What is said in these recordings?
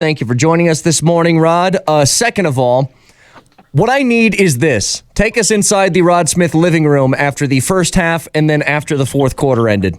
Thank you for joining us this morning, Rod. Second of all, what I need is this. Take us inside the Rod Smith living room after the first half and then after the fourth quarter ended.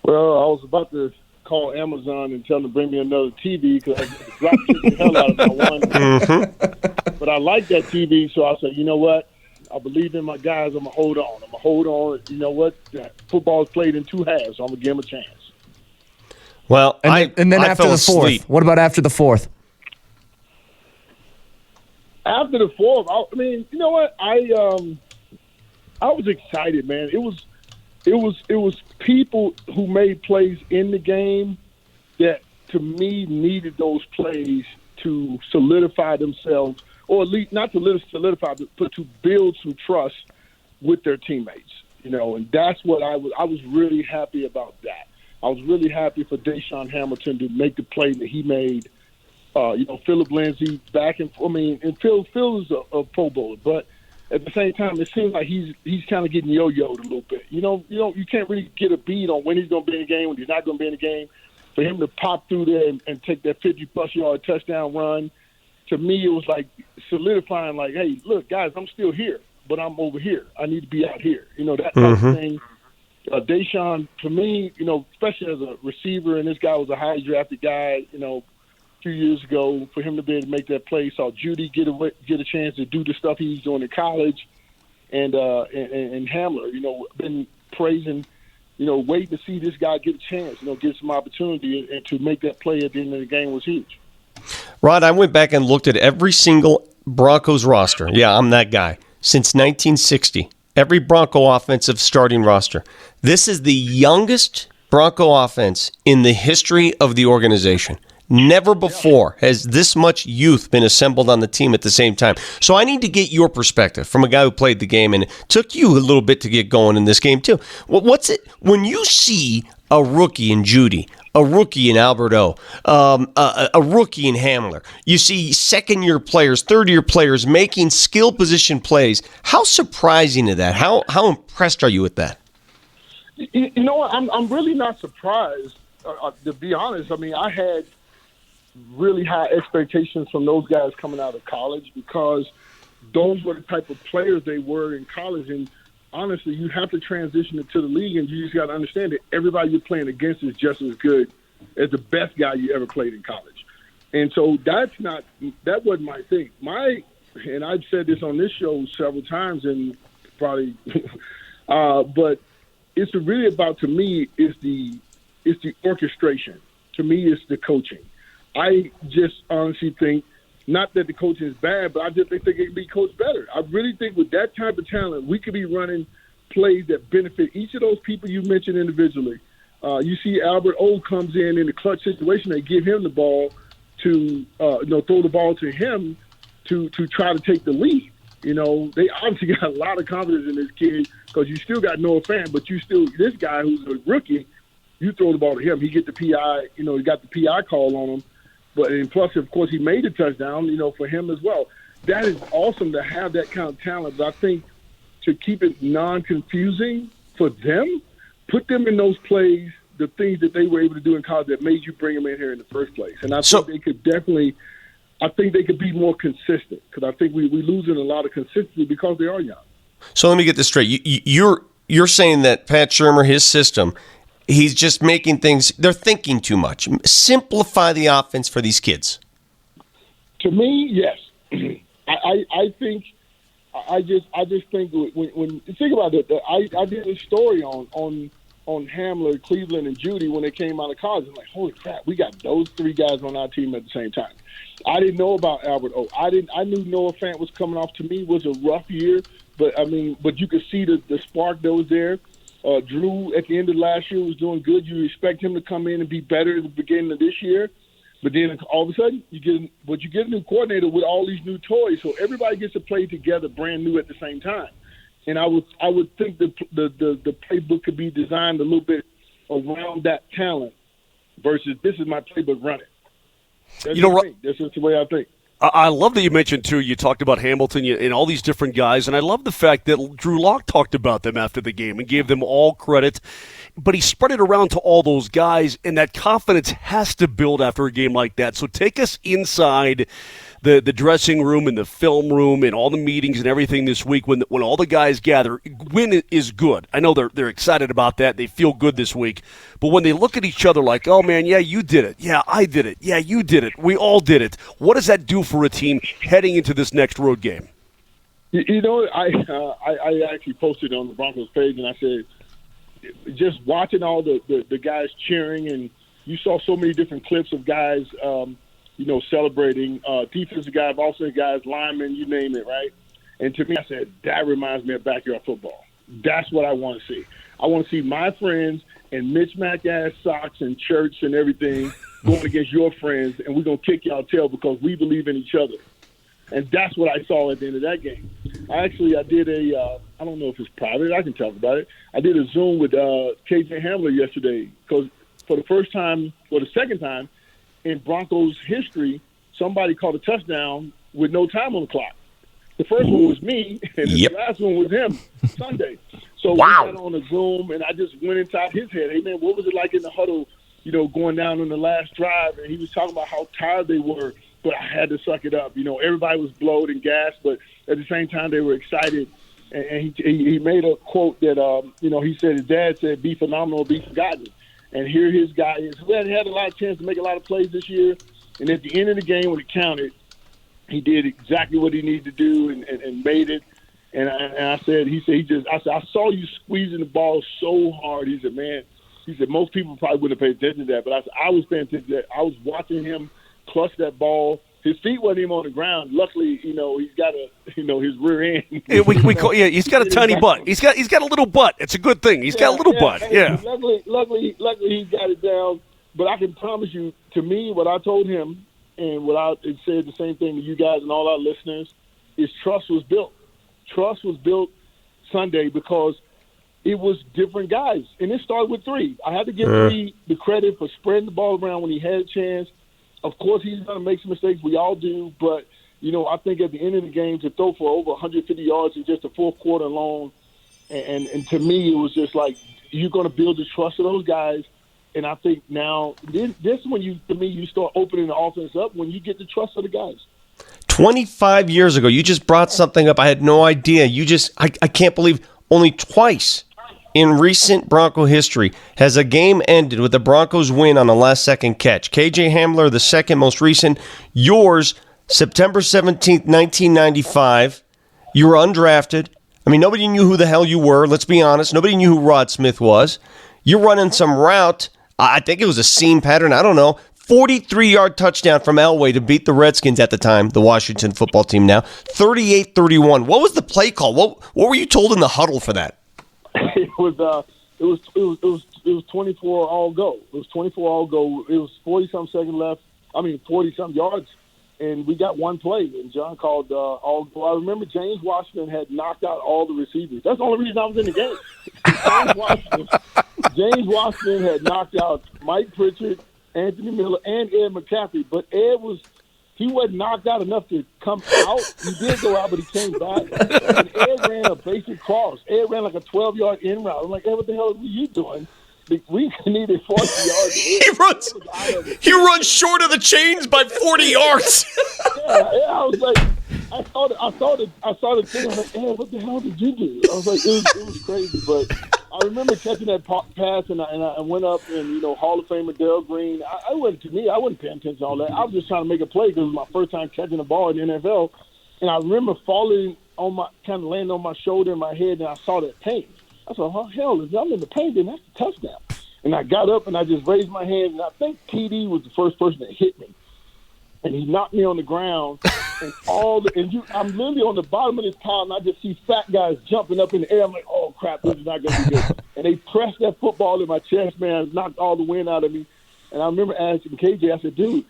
Well, I was about to call Amazon and tell them to bring me another TV because I dropped the hell out of my one. Mm-hmm. But I like that TV, so I said, you know what? I believe in my guys. I'm going to hold on. I'm going to hold on. You know what? Football's played in two halves, so I'm going to give them a chance. Well, and then I after fell the fourth. asleep. What about after the fourth? After the fourth, I mean, you know what? I was excited, man. It was people who made plays in the game that, to me, needed those plays to solidify themselves, or at least not to solidify, but to build some trust with their teammates. You know, and that's what I was really happy about that. I was really happy for Deshaun Hamilton to make the play that he made. Philip Lindsay back and Phil is a Pro Bowler, but at the same time, it seems like he's kind of getting yo-yoed a little bit. You can't really get a beat on when he's going to be in the game, when he's not going to be in the game. For him to pop through there and take that 50-plus yard touchdown run, to me, it was like solidifying, like, hey, look, guys, I'm still here, but I'm over here. I need to be out here. That type of thing. Deshaun, to me, especially as a receiver, and this guy was a highly drafted guy, a few years ago, for him to be able to make that play, saw Judy get a chance to do the stuff he was doing in college, and Hamler, been praising, waiting to see this guy get a chance, get some opportunity, and to make that play at the end of the game was huge. Rod, I went back and looked at every single Broncos roster. Yeah, I'm that guy. Since 1960. Every Bronco offensive starting roster. This is the youngest Bronco offense in the history of the organization. Never before has this much youth been assembled on the team at the same time. So I need to get your perspective from a guy who played the game, and it took you a little bit to get going in this game too. What's it when you see a rookie in Judy, a rookie in Alberto, a rookie in Hamler? You see second-year players, third-year players making skill position plays. How surprising is that? How impressed are you with that? You know what? I'm really not surprised, to be honest. I mean, I had really high expectations from those guys coming out of college because those were the type of players they were in college. And honestly, you have to transition it to the league, and you just got to understand that everybody you're playing against is just as good as the best guy you ever played in college. And so that wasn't my thing. And I've said this on this show several times, and probably, but it's really about, to me, it's the orchestration. To me, it's the coaching. I just honestly think, not that the coaching is bad, but I just think they can be coached better. I really think with that type of talent, we could be running plays that benefit each of those people you mentioned individually. You see Albert O comes in the clutch situation. They give him the ball to throw the ball to him to try to take the lead. They obviously got a lot of confidence in this kid because you still got Noah Fant, but this guy who's a rookie, you throw the ball to him. He get the PI. He got the PI call on him. And plus, of course, he made a touchdown, for him as well. That is awesome to have that kind of talent. But I think to keep it non-confusing for them, put them in those plays, the things that they were able to do in college that made you bring them in here in the first place. And I think they could definitely – I think they could be more consistent because I think we're losing a lot of consistency because they are young. So let me get this straight. You're saying that Pat Shurmur, his system – he's just making things, they're thinking too much. Simplify the offense for these kids. To me, yes. I think, I just think when think about it, I did a story on Hamler, Cleveland, and Judy when they came out of college. I'm like, holy crap, we got those three guys on our team at the same time. I didn't know about Albert O. I knew Noah Fant was coming off. To me, was a rough year, but you could see the spark that was there. Drew, at the end of last year, was doing good. You expect him to come in and be better at the beginning of this year. But then all of a sudden, you get a new coordinator with all these new toys. So everybody gets to play together brand new at the same time. And I would think the playbook could be designed a little bit around that talent versus this is my playbook, run it. That's just the way I think. I love that you mentioned, too, you talked about Hamilton and all these different guys, and I love the fact that Drew Lock talked about them after the game and gave them all credit but he spread it around to all those guys, and that confidence has to build after a game like that. So take us inside the dressing room and the film room and all the meetings and everything this week when all the guys gather. Win is good. I know they're excited about that. They feel good this week. But when they look at each other like, oh, man, yeah, you did it. Yeah, I did it. Yeah, you did it. We all did it. What does that do for a team heading into this next road game? You know, I actually posted on the Broncos page, and I said, just watching all the guys cheering, and you saw so many different clips of guys celebrating, defensive guys, offensive guys, linemen, you name it, right? And to me, I said, that reminds me of backyard football. That's what I want to see. I want to see my friends and mismatch-ass socks and shirts and everything going against your friends, and we're going to kick y'all tail because we believe in each other. And that's what I saw at the end of that game. I did I don't know if it's private, I can talk about it. I did a Zoom with KJ Hamler yesterday because for the second time, in Broncos history, somebody caught a touchdown with no time on the clock. The first one was me, and the last one was him Sunday. So we got on a Zoom, and I just went inside his head. Hey, man, what was it like in the huddle, going down on the last drive? And he was talking about how tired they were, but I had to suck it up. Everybody was blowed and gassed, but at the same time they were excited. And he made a quote that, he said his dad said, be phenomenal, be forgotten. And here his guy is, who had a lot of chance to make a lot of plays this year. And at the end of the game when it counted, he did exactly what he needed to do and made it. And I said, I saw you squeezing the ball so hard. He said, man, most people probably wouldn't have paid attention to that. But I said, I was paying attention to that. I was watching him clutch that ball. His feet wasn't even on the ground. Luckily, he's got his rear end. He's got a tiny butt. He's got a little butt. It's a good thing. He's got a little butt. Yeah. Luckily, he got it down. But I can promise you, to me, what I told him, and what I said the same thing to you guys and all our listeners, is trust was built. Trust was built Sunday because it was different guys, and it started with three. I had to give Reed the credit for spreading the ball around when he had a chance. Of course, he's going to make some mistakes. We all do. But, I think at the end of the game, to throw for over 150 yards in just the fourth quarter alone, and to me, it was just like you're going to build the trust of those guys. And I think now this is when you start opening the offense up, when you get the trust of the guys. 25 years ago, you just brought something up. I had no idea. I can't believe only twice in recent Bronco history has a game ended with the Broncos win on a last-second catch. KJ Hamler, the second most recent. Yours, September 17th, 1995. You were undrafted. I mean, nobody knew who the hell you were. Let's be honest. Nobody knew who Rod Smith was. You're running some route. I think it was a seam pattern. I don't know. 43-yard touchdown from Elway to beat the Redskins at the time, the Washington football team now. 38-31. What was the play call? What were you told in the huddle for that? It was 24 all go. It was 24 all go. It was 40-something seconds left. 40-something yards, and we got one play. And John called all go. I remember James Washington had knocked out all the receivers. That's the only reason I was in the game. James Washington had knocked out Mike Pritchard, Anthony Miller, and Ed McCaffrey. But he wasn't knocked out enough to come out. He did go out, but he came back. And Ed ran a basic cross. Ed ran like a 12-yard in route. I'm like, Ed, what the hell are you doing? We needed 40 yards. He runs short of the chains by 40 yards. Yeah, I was like, I saw the thing. I was like, Ed, what the hell did you do? I was like, it was crazy. But I remember catching that pass, and I went up, and Hall of Famer Darrell Green. I wasn't paying attention to all that. I was just trying to make a play because it was my first time catching the ball in the NFL, and I remember falling kind of landing on my shoulder and my head, and I saw that pain. I thought, oh hell, if I'm in the pain, then that's a touchdown. And I got up and I just raised my hand, and I think TD was the first person that hit me. And he knocked me on the ground, and I'm literally on the bottom of this pile, and I just see fat guys jumping up in the air. I'm like, oh crap, this is not going to be good. And they pressed that football in my chest, man, knocked all the wind out of me. And I remember asking KJ, I said, dude,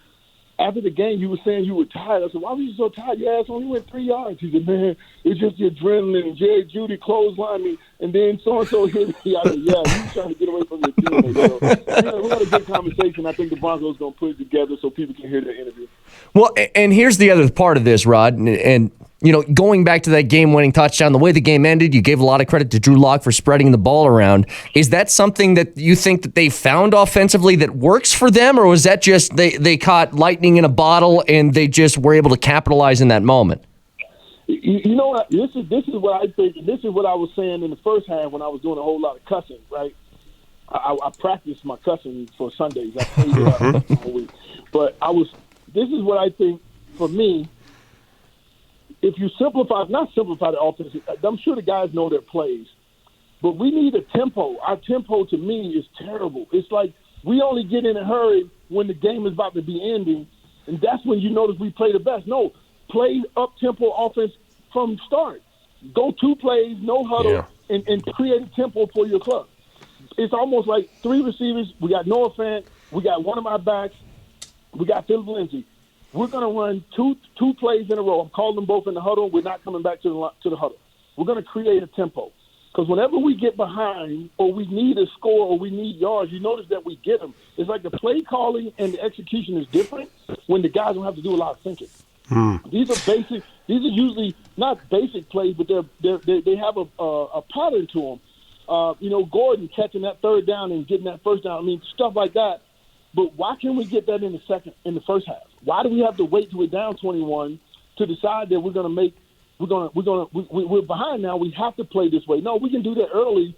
after the game, you were saying you were tired. I said, why were you so tired? Your ass only went 3 yards. He said, man, it's just the adrenaline. And Jerry Judy clotheslined me, and then so-and-so hit me. I said, yeah, you trying to get away from your teammate. We had a good conversation. I think the Broncos going to put it together so people can hear the interview. Well, and here's the other part of this, Rod, and going back to that game-winning touchdown, the way the game ended, you gave a lot of credit to Drew Lock for spreading the ball around. Is that something that you think that they found offensively that works for them, or was that just they caught lightning in a bottle and they just were able to capitalize in that moment? You know what? This is what I think, and this is what I was saying in the first half when I was doing a whole lot of cussing, right? I practiced my cussing for Sundays. I played it all week. But this is what I think for me. If you not simplify the offense, I'm sure the guys know their plays, but we need a tempo. Our tempo, to me, is terrible. It's like we only get in a hurry when the game is about to be ending, and that's when you notice we play the best. No, play up-tempo offense from start. Go 2 plays, no huddle, and create a tempo for your club. It's almost like 3 receivers. We got Noah Fant. We got one of my backs. We got Philip Lindsay. We're going to run two plays in a row. I'm calling them both in the huddle. We're not coming back to the huddle. We're going to create a tempo. Because whenever we get behind or we need a score or we need yards, you notice that we get them. It's like the play calling and the execution is different when the guys don't have to do a lot of thinking. These are basic. These are usually not basic plays, but they have a pattern to them. Gordon catching that 3rd down and getting that 1st down. I mean, stuff like that. But why can't we get that in the first half? Why do we have to wait till we're down 21 to decide that we're behind now? We have to play this way. No, we can do that early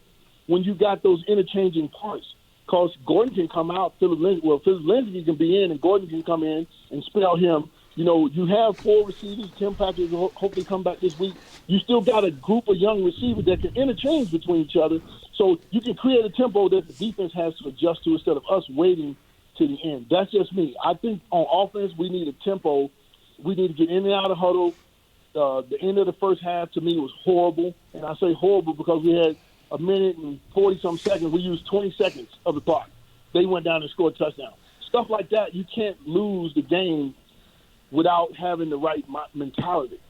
when you got those interchanging parts. Because Gordon can come out, Philip Lindsay can be in, and Gordon can come in and spell him. You have 4 receivers. Tim Patrick will hopefully come back this week. You still got a group of young receivers that can interchange between each other. So you can create a tempo that the defense has to adjust to instead of us waiting to the end. That's just me. I think on offense, we need a tempo. We need to get in and out of huddle. The end of the first half, to me, was horrible. And I say horrible because we had a minute and 40-some seconds. We used 20 seconds of the clock. They went down and scored a touchdown. Stuff like that, you can't lose the game without having the right mentality.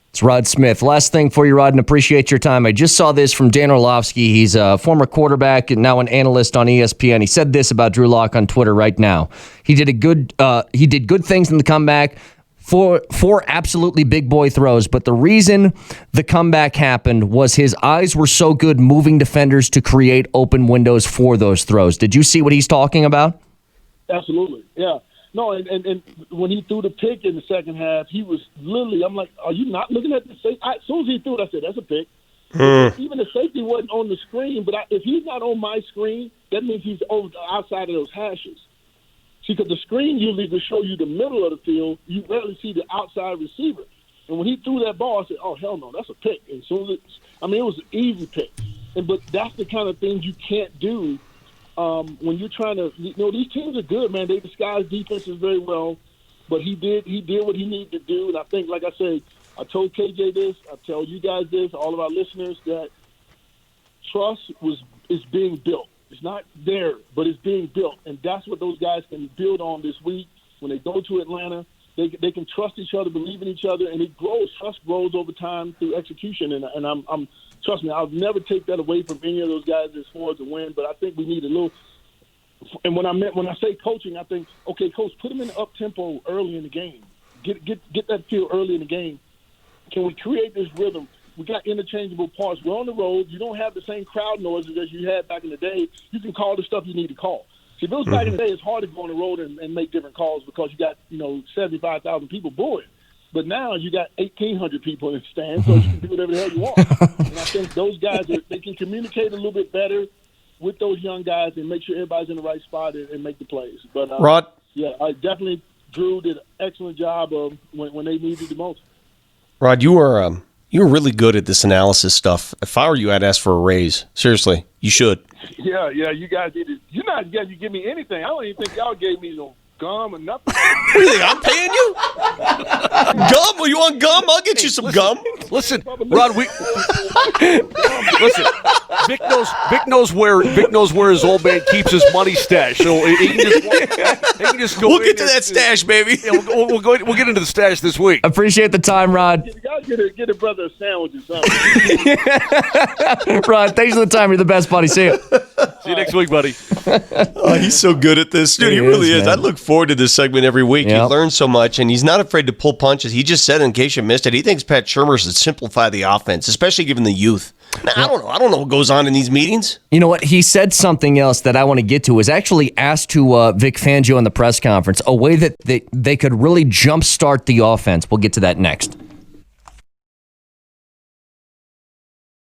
It's Rod Smith. Last thing for you, Rod, and appreciate your time. I just saw this from Dan Orlovsky. He's a former quarterback and now an analyst on ESPN. He said this about Drew Lock on Twitter right now. He did good things in the comeback, four absolutely big boy throws, but the reason the comeback happened was his eyes were so good moving defenders to create open windows for those throws. Did you see what he's talking about? Absolutely, yeah. No, and when he threw the pick in the second half, he was literally, I'm like, are you not looking at the safety? As soon as he threw it, I said, that's a pick. Even the safety wasn't on the screen, but if he's not on my screen, that means he's over outside of those hashes. See, because the screen usually will show you the middle of the field. You rarely see the outside receiver. And when he threw that ball, I said, oh, hell no, that's a pick. And so it was an easy pick. But that's the kind of things you can't do when you're trying to, these teams are good, man. They disguise defenses very well, but he did what he needed to do. And I think, like I said, I told KJ this, I tell you guys this, all of our listeners, that trust is being built. It's not there, but it's being built. And that's what those guys can build on this week. When they go to Atlanta, they can trust each other, believe in each other, and it grows. Trust grows over time through execution. And I'm trust me, I'll never take that away from any of those guys as far as a win. But I think we need a little. And when I say coaching, I think, okay, coach, put them in the up tempo early in the game. Get that feel early in the game. Can we create this rhythm? We got interchangeable parts. We're on the road. You don't have the same crowd noises as you had back in the day. You can call the stuff you need to call. See, those back in the day, it's hard to go on the road and make different calls because you got 75,000 people booing. But now you got 1,800 people in the stand, so you can do whatever the hell you want. And I think those guys, they can communicate a little bit better with those young guys and make sure everybody's in the right spot and make the plays. But Rod, yeah, I definitely Drew did an excellent job of when they needed the most. Rod, you were really good at this analysis stuff. If I were you, I'd ask for a raise. Seriously, you should. Yeah, you guys need to. You're not guys. You give me anything. I don't even think y'all gave me no gum or nothing. What do you think? I'm paying you? Gum? Well, you want gum? I'll get you some gum. Listen, Rod. Listen. Vic knows where his old man keeps his money stash, so he can just go. We'll get to that stash, baby. Yeah, we'll get into the stash this week. Appreciate the time, Rod. You gotta get a brother a sandwich or something. Rod, thanks for the time. You're the best, buddy. See you. See you next week, buddy. Oh, he's so good at this, dude. He really is. man. I look forward to this segment every week. Yep. He learns so much, and he's not afraid to pull punches. He just said, in case you missed it, he thinks Pat Shurmur should simplify the offense, especially given the youth. Now, I don't know. I don't know what goes on in these meetings. You know what? He said something else that I want to get to. Was actually asked to Vic Fangio in the press conference, a way that they could really jumpstart the offense. We'll get to that next.